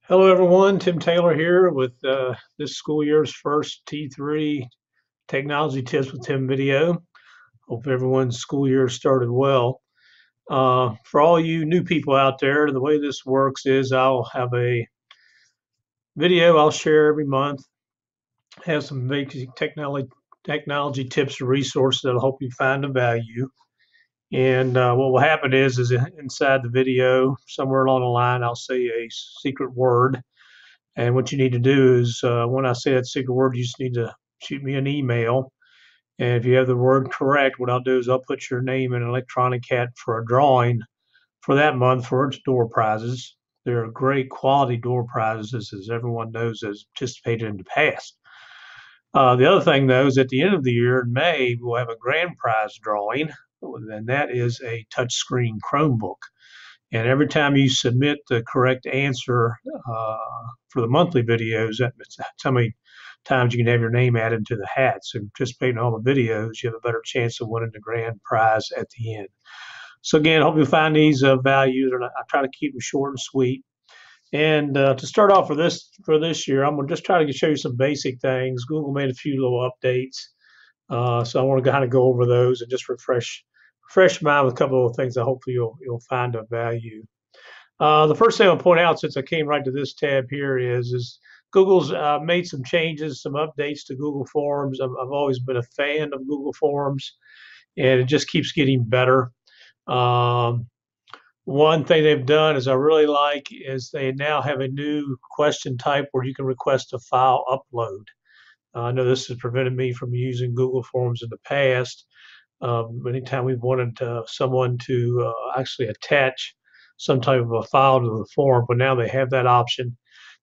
Hello everyone, Tim Taylor here with this school year's first T3 Technology Tips with Tim video. Hope everyone's school year started well. For all you new people out there, the way this works is I'll have a video I'll share every month, have some basic technology tips or resources that'll help you find the value. And what will happen is inside the video, somewhere along the line, I'll say a secret word. And what you need to do is when I say that secret word, you just need to shoot me an email. And if you have the word correct, what I'll do is I'll put your name in an electronic hat for a drawing for that month for its door prizes. They're great quality door prizes, as everyone knows has participated in the past. The other thing, though, is at the end of the year in May, we'll have a grand prize drawing, and that is a touchscreen Chromebook. And every time you submit the correct answer for the monthly videos, that's how many times you can have your name added to the hat. So participate in all the videos, you have a better chance of winning the grand prize at the end. So again, I hope you find these values, and I try to keep them short and sweet. And to start off for this year, I'm going to just try to show you some basic things. Google made a few little updates, so I want to kind of go over those and just refresh mind with a couple of things that hopefully you'll find of value. The first thing I'll point out, since I came right to this tab here, is Google's made some changes, some updates to Google Forms. I've always been a fan of Google Forms, and it just keeps getting better. One thing they've done is I really like is they now have a new question type where you can request a file upload. I know this has prevented me from using Google Forms in the past. Anytime we've wanted someone to actually attach some type of a file to the form, but now they have that option.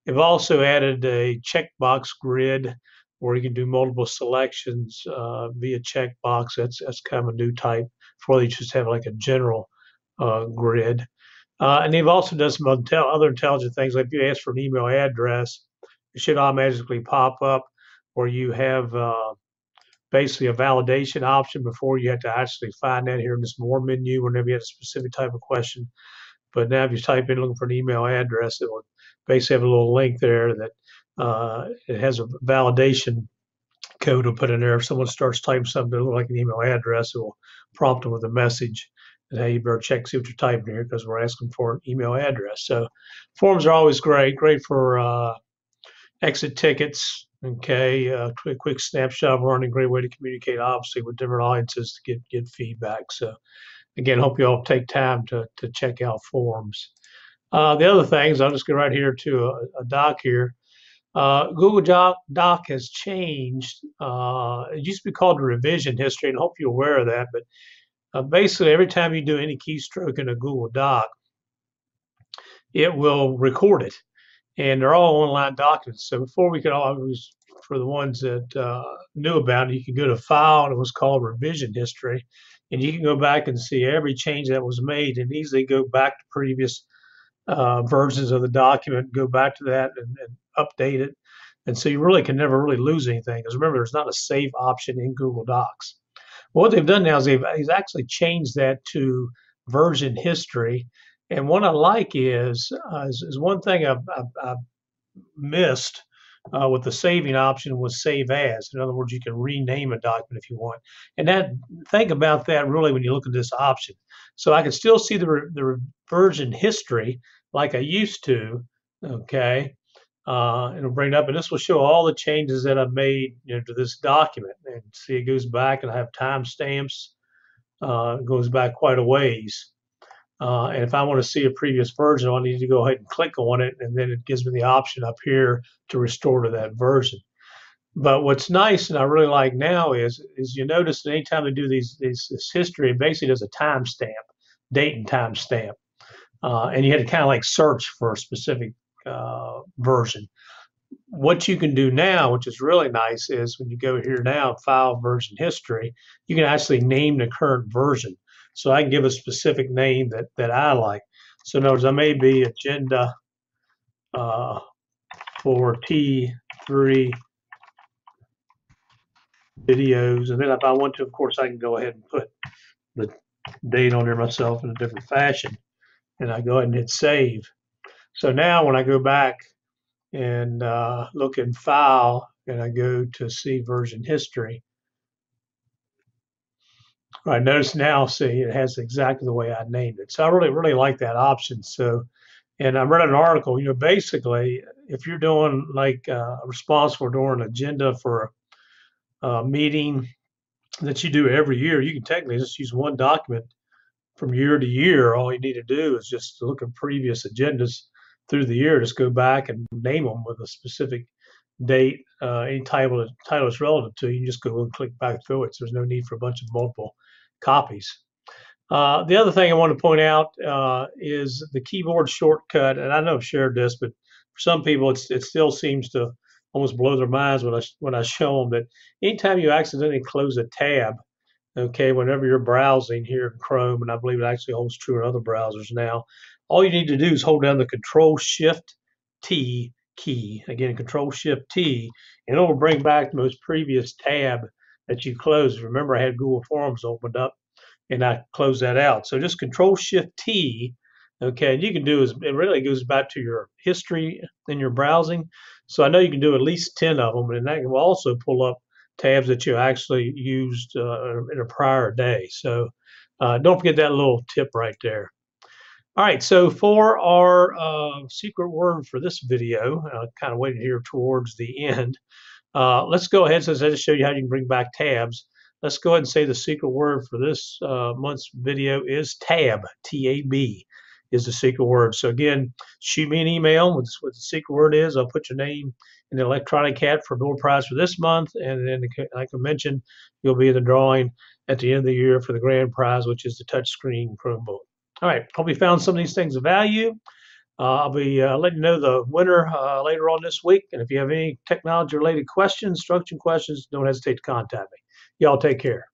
They've also added a checkbox grid where you can do multiple selections via checkbox. That's kind of a new type before they just have like a general grid. And they've also done some other intelligent things, like if you ask for an email address, it should automatically pop up where you have basically a validation option before you have to actually find that here in this more menu whenever you have a specific type of question. But now if you type in looking for an email address, it will basically have a little link there that it has a validation code to put in there. If someone starts typing something that looks like an email address, it will prompt them with a message that, hey, you better check, see what you're typing here because we're asking for an email address. So forms are always great for exit tickets. Okay, quick snapshot of learning, great way to communicate, obviously, with different audiences to get feedback. So again, hope you all take time to check out forms. The other things, I'll just go right here to a doc here. Google Doc has changed. It used to be called the revision history, and I hope you're aware of that. But basically, every time you do any keystroke in a Google Doc, it will record it. And they're all online documents. So before we could always, for the ones that knew about it, you could go to File, and it was called Revision History, and you can go back and see every change that was made, and easily go back to previous versions of the document, go back to that and update it. And so you really can never really lose anything, because remember, there's not a save option in Google Docs. Well, what they've done now is they've actually changed that to version history. And what I like is one thing I've missed with the saving option was save as. In other words, you can rename a document if you want. And think about that really when you look at this option. So I can still see the version history like I used to. Okay, it'll bring it up, and this will show all the changes that I've made, to this document. And see, it goes back, and I have timestamps. It goes back quite a ways. And if I want to see a previous version, I need to go ahead and click on it, and then it gives me the option up here to restore to that version. But what's nice, and I really like now, is you notice that anytime they do this history, it basically does a timestamp, date and timestamp. And you had to kind of like search for a specific version. What you can do now, which is really nice, is when you go here now, File Version History, you can actually name the current version. So I can give a specific name that I like. So in other words, I may be agenda for T3 videos. And then if I want to, of course, I can go ahead and put the date on there myself in a different fashion. And I go ahead and hit save. So now when I go back and look in File, and I go to see version history. All right, notice now, see, it has exactly the way I named it. So I really like that option. So, and I read an article, basically, if you're doing like responsible during an agenda for a meeting that you do every year, you can technically just use one document from year to year. All you need to do is just look at previous agendas through the year, just go back and name them with a specific date, any title it's relative to. You can just go and click back through it. So there's no need for a bunch of multiple copies. The other thing I want to point out is the keyboard shortcut, and I know I've shared this, but for some people it still seems to almost blow their minds when I show them that anytime you accidentally close a tab, okay, whenever you're browsing here in Chrome, and I believe it actually holds true in other browsers now, all you need to do is hold down the Ctrl-Shift-T key. Again, Ctrl-Shift-T, and it will bring back the most previous tab that you closed. Remember, I had Google Forms opened up, and I close that out. So just Ctrl-Shift-T, okay, and you can do is it really goes back to your history in your browsing. So I know you can do at least 10 of them, and that will also pull up tabs that you actually used in a prior day. So don't forget that little tip right there. All right, so for our secret word for this video, kind of waiting here towards the end, let's go ahead, since I just showed you how you can bring back tabs. Let's go ahead and say the secret word for this month's video is tab, T-A-B is the secret word. So again, shoot me an email with what the secret word is. I'll put your name in the electronic hat for door prize for this month. And then, like I mentioned, you'll be in the drawing at the end of the year for the grand prize, which is the touchscreen Chromebook. All right, hope you found some of these things of value. I'll be letting you know the winner later on this week. And if you have any technology related questions, instruction questions, don't hesitate to contact me. Y'all take care.